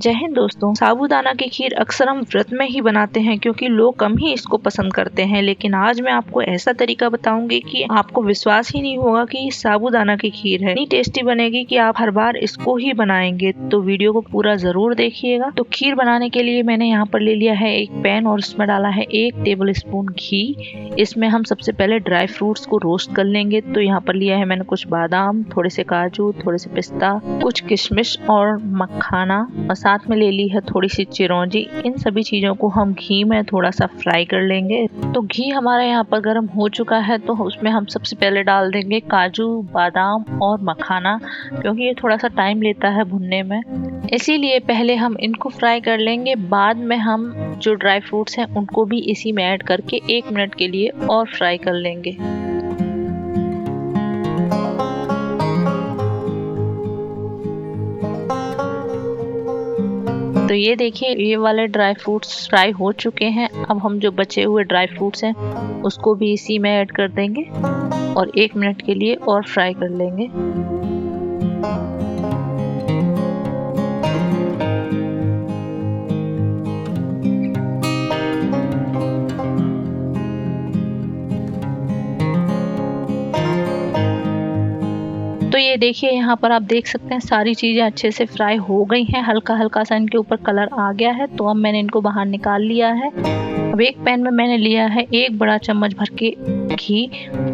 जय हिंद दोस्तों। साबूदाना की खीर अक्सर हम व्रत में ही बनाते हैं क्योंकि लोग कम ही इसको पसंद करते हैं, लेकिन आज मैं आपको ऐसा तरीका बताऊंगी कि आपको विश्वास ही नहीं होगा कि ये साबूदाना की खीर है। इतनी टेस्टी बनेगी कि आप हर बार इसको ही बनाएंगे, तो वीडियो को पूरा जरूर देखिएगा। तो खीर बनाने के लिए मैंने यहाँ पर ले लिया है एक पैन और उसमें डाला है 1 टेबल स्पून घी। इसमें हम सबसे पहले ड्राई फ्रूट्स को रोस्ट कर लेंगे। तो यहाँ पर लिया है मैंने कुछ बादाम, थोड़े से काजू, थोड़े से पिस्ता, कुछ किशमिश और मखाना, और साथ में ले ली है थोड़ी सी चिरौंजी। इन सभी चीजों को हम घी में थोड़ा सा फ्राई कर लेंगे। तो घी हमारा यहाँ पर गर्म हो चुका है, तो उसमें हम सबसे पहले डाल देंगे काजू, बादाम और मखाना, क्योंकि ये थोड़ा सा टाइम लेता है भुनने में, इसीलिए पहले हम इनको फ्राई कर लेंगे। बाद में हम जो ड्राई फ्रूट्स हैं उनको भी इसी में ऐड करके 1 मिनट के लिए और फ्राई कर लेंगे। तो ये देखिए, ये वाले ड्राई फ्रूट्स फ्राई हो चुके हैं। अब हम जो बचे हुए ड्राई फ्रूट्स हैं उसको भी इसी में ऐड कर देंगे और 1 मिनट के लिए और फ्राई कर लेंगे। तो ये देखिए, यहाँ पर आप देख सकते हैं सारी चीज़ें अच्छे से फ्राई हो गई हैं, हल्का हल्का सा इनके ऊपर कलर आ गया है। तो अब मैंने इनको बाहर निकाल लिया है। अब एक पैन में मैंने लिया है 1 बड़ा चम्मच भर के घी,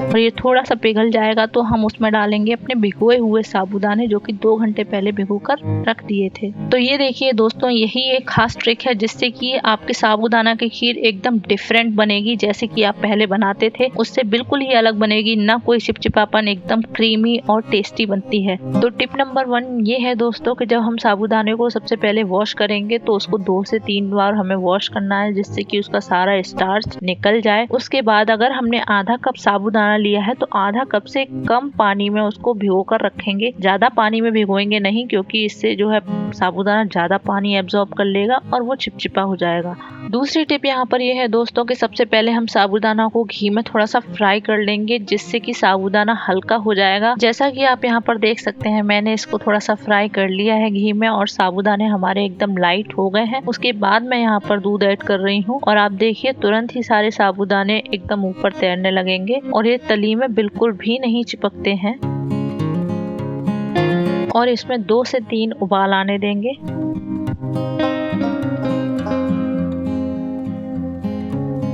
और ये थोड़ा सा पिघल जाएगा तो हम उसमें डालेंगे अपने भिगोए हुए साबूदाने, जो कि 2 घंटे पहले भिगोकर रख दिए थे। तो ये देखिए दोस्तों, यही एक खास ट्रिक है जिससे कि आपके साबूदाना की खीर एकदम डिफरेंट बनेगी। जैसे कि आप पहले बनाते थे उससे बिल्कुल ही अलग बनेगी, ना कोई चिपचिपापन, एकदम क्रीमी और टेस्टी बनती है। तो टिप नंबर 1 ये है दोस्तों कि जब हम साबूदाने को सबसे पहले वॉश करेंगे तो उसको 2 से 3 बार हमें वॉश करना है, जिससे कि उसका सारा स्टार्च निकल जाए। उसके बाद अगर हमने आधा कप साबूदाना लिया है तो आधा कप से कम पानी में उसको भिगो कर रखेंगे। ज्यादा पानी में भिगोएंगे नहीं, क्योंकि इससे जो है साबूदाना ज्यादा पानी एब्जॉर्ब कर लेगा और वो चिपचिपा हो जाएगा। दूसरी टिप यहाँ पर ये है दोस्तों कि सबसे पहले हम साबूदाना को घी में थोड़ा सा फ्राई कर लेंगे, जिससे कि साबूदाना हल्का हो जाएगा। जैसा कि आप यहाँ पर देख सकते हैं, मैंने इसको थोड़ा सा फ्राई कर लिया है घी में और साबूदाने हमारे एकदम लाइट हो गए हैं। उसके बाद मैं यहाँ पर दूध ऐड कर रही हूँ और आप देखिए तुरंत ही सारे साबूदाने एकदम ऊपर तैरने लगेंगे और ये तली में बिल्कुल भी नहीं चिपकते हैं। और इसमें 2 से 3 उबाल आने देंगे।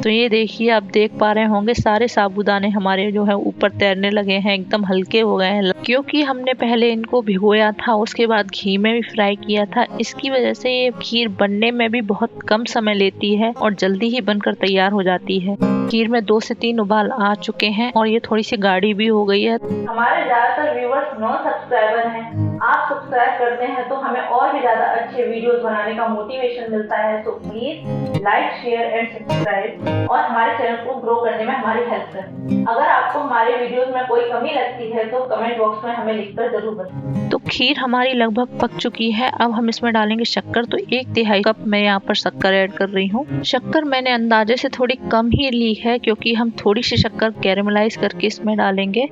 तो ये देखिए, आप देख पा रहे होंगे सारे साबूदाने हमारे जो है ऊपर तैरने लगे हैं, एकदम हल्के हो गए हैं, क्योंकि हमने पहले इनको भिगोया था, उसके बाद घी में भी फ्राई किया था। इसकी वजह से ये खीर बनने में भी बहुत कम समय लेती है और जल्दी ही बनकर तैयार हो जाती है। खीर में 2 से 3 उबाल आ चुके हैं और ये थोड़ी सी गाढ़ी भी हो गई है। हमारे ज्यादातर व्यूअर्स नॉन सब्सक्राइबर हैं। आप सब्सक्राइब करते हैं तो हमें और भी ज्यादा अच्छे वीडियोस बनाने का मोटिवेशन मिलता है। तो please like, share and subscribe और हमारे चैनल को ग्रो करने में हमारी हेल्प करें। अगर आपको हमारे वीडियोस में कोई कमी लगती है तो कमेंट बॉक्स में हमें लिखकर जरूर बताएं। तो खीर हमारी लगभग पक चुकी है। अब हम इसमें डालेंगे शक्कर। तो 1/3 कप मैं यहाँ पर शक्कर ऐड कर रही हूँ। शक्कर मैंने अंदाजे से थोड़ी कम ही ली है, क्योंकि हम थोड़ी सी शक्कर कैरेमलाइज करके इसमें डालेंगे,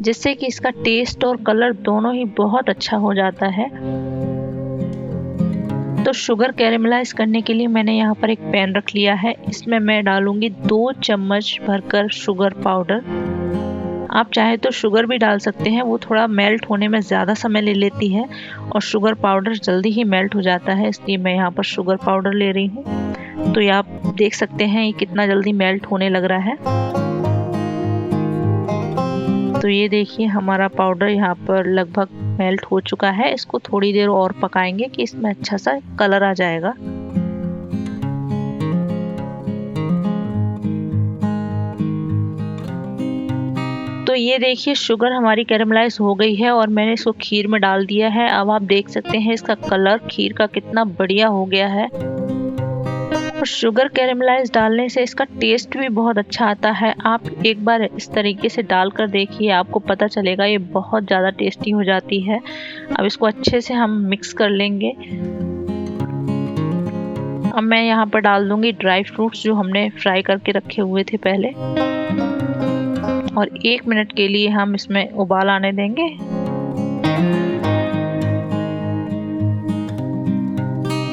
जिससे कि इसका टेस्ट और कलर दोनों ही बहुत अच्छा हो जाता है। तो शुगर कैरेमलाइज करने के लिए मैंने यहाँ पर एक पैन रख लिया है। इसमें मैं डालूंगी 2 चम्मच भरकर शुगर पाउडर। आप चाहे तो शुगर भी डाल सकते हैं, वो थोड़ा मेल्ट होने में ज़्यादा समय ले लेती है और शुगर पाउडर जल्दी ही मेल्ट हो जाता है, इसलिए मैं यहाँ पर शुगर पाउडर ले रही हूँ। तो ये आप देख सकते हैं ये कितना जल्दी मेल्ट होने लग रहा है। तो ये देखिए, हमारा पाउडर यहाँ पर लगभग मेल्ट हो चुका है। इसको थोड़ी देर और पकाएंगे कि इसमें अच्छा सा कलर आ जाएगा। तो ये देखिए, शुगर हमारी कैरेमलाइज हो गई है और मैंने इसको खीर में डाल दिया है। अब आप देख सकते हैं इसका कलर खीर का कितना बढ़िया हो गया है। और शुगर कैरेमलाइज डालने से इसका टेस्ट भी बहुत अच्छा आता है। आप एक बार इस तरीके से डालकर देखिए, आपको पता चलेगा ये बहुत ज़्यादा टेस्टी हो जाती है। अब इसको अच्छे से हम मिक्स कर लेंगे। अब मैं यहाँ पर डाल दूंगी ड्राई फ्रूट्स जो हमने फ्राई करके रखे हुए थे पहले, और 1 मिनट के लिए हम इसमें उबाल आने देंगे।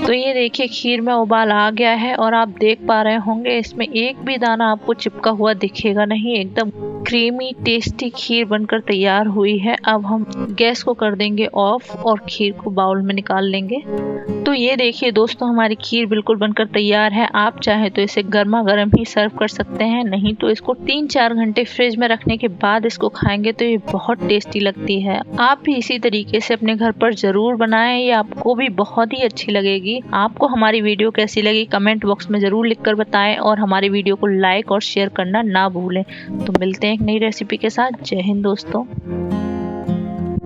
तो ये देखिए खीर में उबाल आ गया है और आप देख पा रहे होंगे इसमें एक भी दाना आपको चिपका हुआ दिखेगा नहीं। एकदम क्रीमी टेस्टी खीर बनकर तैयार हुई है। अब हम गैस को कर देंगे ऑफ और खीर को बाउल में निकाल लेंगे। तो ये देखिए दोस्तों हमारी खीर बिल्कुल बनकर तैयार है। आप चाहे तो इसे गर्मा गर्म ही सर्व कर सकते हैं, नहीं तो इसको 3-4 घंटे फ्रिज में रखने के बाद इसको खाएंगे तो ये बहुत टेस्टी लगती है। आप भी इसी तरीके से अपने घर पर जरूर बनाएं, ये आपको भी बहुत ही अच्छी लगेगी। आपको हमारी वीडियो कैसी लगी कमेंट बॉक्स में जरूर लिखकर बताएं और हमारी वीडियो को लाइक और शेयर करना ना भूलें। तो मिलते हैं एक नई रेसिपी के साथ। जय हिंद दोस्तों।